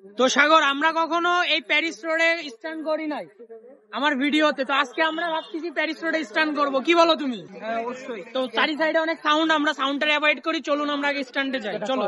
তো সাগর, আমরা কখনো এই প্যারিস রোডে স্ট্যান্ড করি নাই আমার ভিডিওতে, তো আজকে আমরা ভাবতেছি প্যারিস রোডে স্ট্যান্ড করবো, কি বলো তুমি? হ্যাঁ অবশ্যই। তো চারি সাইডে অনেক সাউন্ড, আমরা সাউন্ডটা অ্যাভয়েড করি, চলুন আমরা আগে স্ট্যান্ডে যাই, চলো।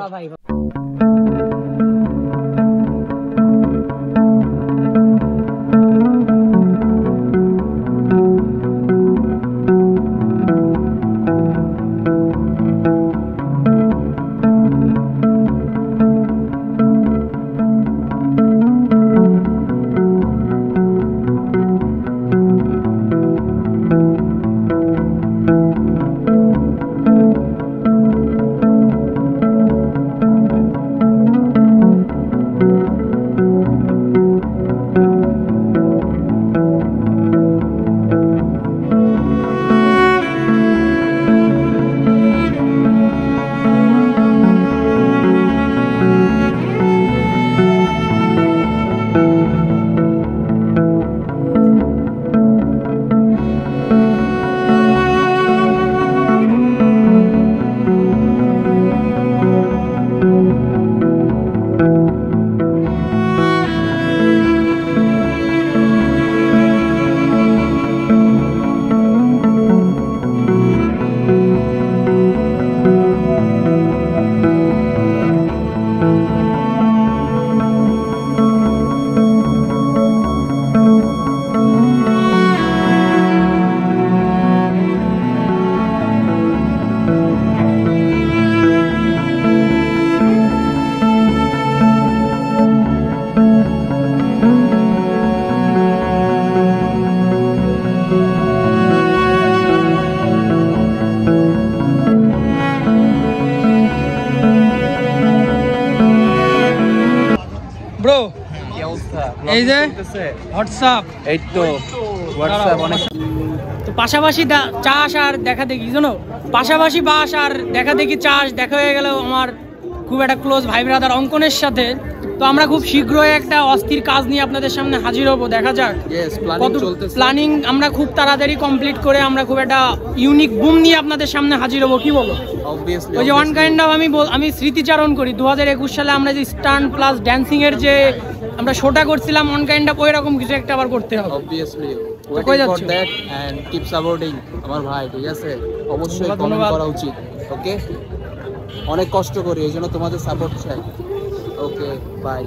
ব্রো এই যে হোয়াটসঅ্যাপ, এই তো হোয়াটসঅ্যাপ অনেক। তো পাশাপাশি চাষ আর দেখা দেখি, জানো, পাশাপাশি বাস আর দেখা দেখি চাষ দেখা হয়ে গেল আমার খুব একটা ক্লোজ ভাই ব্রাদার অঙ্কনের সাথে। তো আমরা খুব শীঘ্রই একটা অস্থির কাজ নিয়ে আপনাদের সামনে হাজির হবো, দেখা যাক কত প্ল্যানিং আমরা খুব তাড়াতাড়ি কমপ্লিট করে আমরা খুব একটা ইউনিক বুম নিয়ে আপনাদের সামনে হাজির হবো, কি বলো? ওই যে ওয়ান কাইন্ড অফ আমি স্মৃতিচারণ করি 2021 সালে আমরা যে স্টান্ট প্লাস ড্যান্সিং এর যে আমরা শোটা করছিলাম, ওয়ান কাইন্ড অফ ওই রকম কিছু একটা আবার করতে হবে obviously. Waiting for that and keep supporting আমার ভাই, ঠিক আছে? অবশ্যই কমেন্ট করা উচিত, ওকে? অনেক কষ্ট করি, এই জন্য তোমাদের সাপোর্ট চাই। ওকে, বাই।